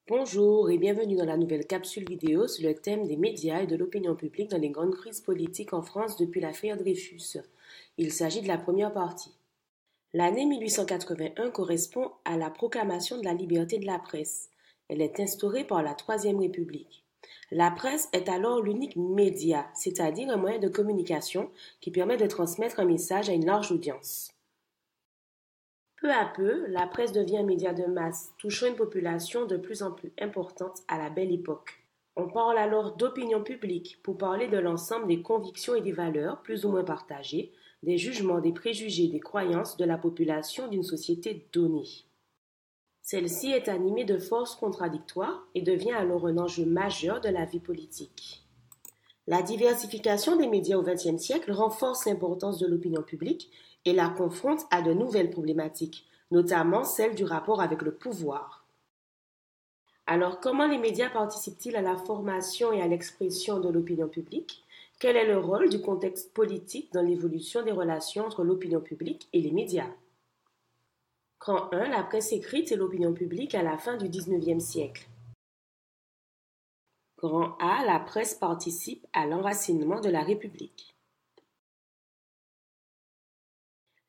Bonjour et bienvenue dans la nouvelle capsule vidéo sur le thème des médias et de l'opinion publique dans les grandes crises politiques en France depuis l'affaire Dreyfus. Il s'agit de la première partie. L'année 1881 correspond à la proclamation de la liberté de la presse. Elle est instaurée par la Troisième République. La presse est alors l'unique média, c'est-à-dire un moyen de communication qui permet de transmettre un message à une large audience. Peu à peu, la presse devient un média de masse, touchant une population de plus en plus importante à la Belle Époque. On parle alors d'opinion publique pour parler de l'ensemble des convictions et des valeurs plus ou moins partagées, des jugements, des préjugés, des croyances de la population d'une société donnée. Celle-ci est animée de forces contradictoires et devient alors un enjeu majeur de la vie politique. La diversification des médias au XXe siècle renforce l'importance de l'opinion publique et la confronte à de nouvelles problématiques, notamment celle du rapport avec le pouvoir. Alors, comment les médias participent-ils à la formation et à l'expression de l'opinion publique? Quel est le rôle du contexte politique dans l'évolution des relations entre l'opinion publique et les médias? Grand 1. La presse écrite et l'opinion publique à la fin du XIXe siècle. Grand A. La presse participe à l'enracinement de la République.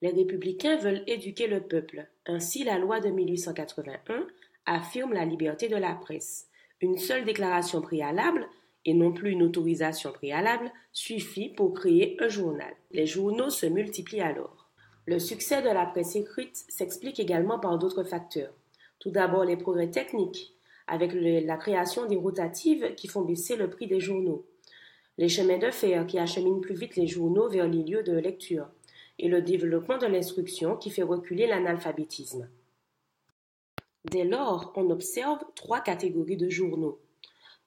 Les républicains veulent éduquer le peuple. Ainsi, la loi de 1881 affirme la liberté de la presse. Une seule déclaration préalable, et non plus une autorisation préalable, suffit pour créer un journal. Les journaux se multiplient alors. Le succès de la presse écrite s'explique également par d'autres facteurs. Tout d'abord, les progrès techniques, avec la création des rotatives qui font baisser le prix des journaux, les chemins de fer qui acheminent plus vite les journaux vers les lieux de lecture, et le développement de l'instruction qui fait reculer l'analphabétisme. Dès lors, on observe trois catégories de journaux.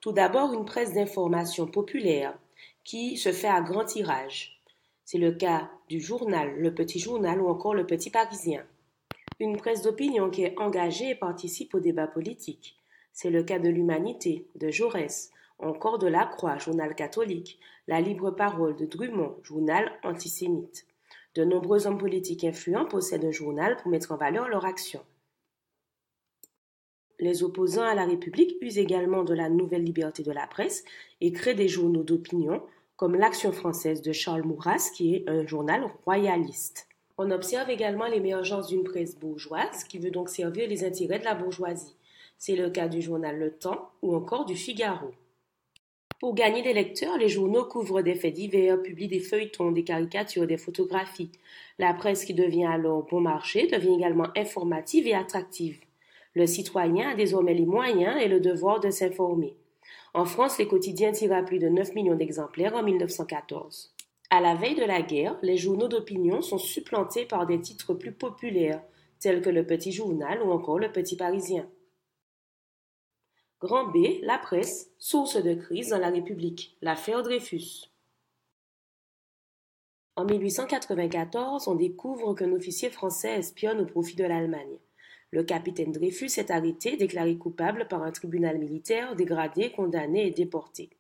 Tout d'abord, une presse d'information populaire qui se fait à grand tirage. C'est le cas du journal, le Petit Journal ou encore le Petit Parisien. Une presse d'opinion qui est engagée et participe au débat politique. C'est le cas de l'Humanité, de Jaurès, encore de La Croix, journal catholique, La Libre Parole de Drummond, journal antisémite. De nombreux hommes politiques influents possèdent un journal pour mettre en valeur leur action. Les opposants à la République usent également de la nouvelle liberté de la presse et créent des journaux d'opinion, comme l'Action française de Charles Maurras, qui est un journal royaliste. On observe également l'émergence d'une presse bourgeoise qui veut donc servir les intérêts de la bourgeoisie. C'est le cas du journal Le Temps ou encore du Figaro. Pour gagner des lecteurs, les journaux couvrent des faits divers, publient des feuilletons, des caricatures, des photographies. La presse qui devient alors bon marché devient également informative et attractive. Le citoyen a désormais les moyens et le devoir de s'informer. En France, les quotidiens tirent à plus de 9 millions d'exemplaires en 1914. À la veille de la guerre, les journaux d'opinion sont supplantés par des titres plus populaires, tels que le Petit Journal ou encore le Petit Parisien. Grand B, la presse, source de crise dans la République, l'affaire Dreyfus. En 1894, on découvre qu'un officier français espionne au profit de l'Allemagne. Le capitaine Dreyfus est arrêté, déclaré coupable par un tribunal militaire, dégradé, condamné et déporté.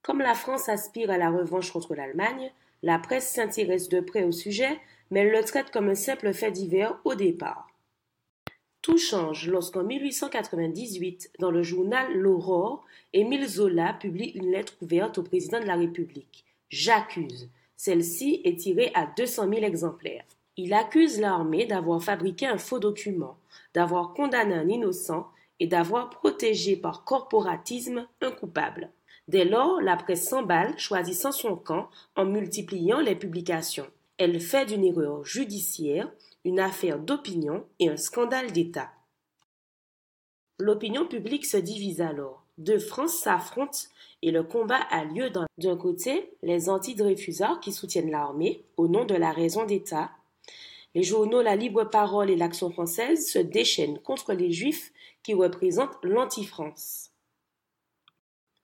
Comme la France aspire à la revanche contre l'Allemagne, la presse s'intéresse de près au sujet, mais elle le traite comme un simple fait divers au départ. Tout change lorsqu'en 1898, dans le journal L'Aurore, Émile Zola publie une lettre ouverte au président de la République. « J'accuse ». Celle-ci est tirée à 200 000 exemplaires. Il accuse l'armée d'avoir fabriqué un faux document, d'avoir condamné un innocent et d'avoir protégé par corporatisme un coupable. Dès lors, la presse s'emballe, choisissant son camp en multipliant les publications. Elle fait d'une erreur judiciaire une affaire d'opinion et un scandale d'État. L'opinion publique se divise alors. Deux frances s'affrontent et le combat a lieu d'un côté les anti-dreyfusards qui soutiennent l'armée au nom de la raison d'État. Les journaux La Libre Parole et l'Action française se déchaînent contre les Juifs qui représentent l'anti-France.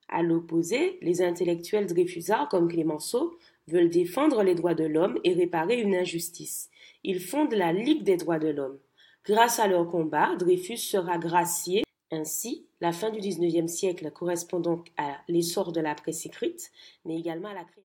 À l'opposé, les intellectuels dreyfusards comme Clémenceau veulent défendre les droits de l'homme et réparer une injustice. Ils fondent la Ligue des droits de l'homme. Grâce à leur combat, Dreyfus sera gracié. Ainsi, la fin du XIXe siècle correspond donc à l'essor de la presse écrite, mais également à la création.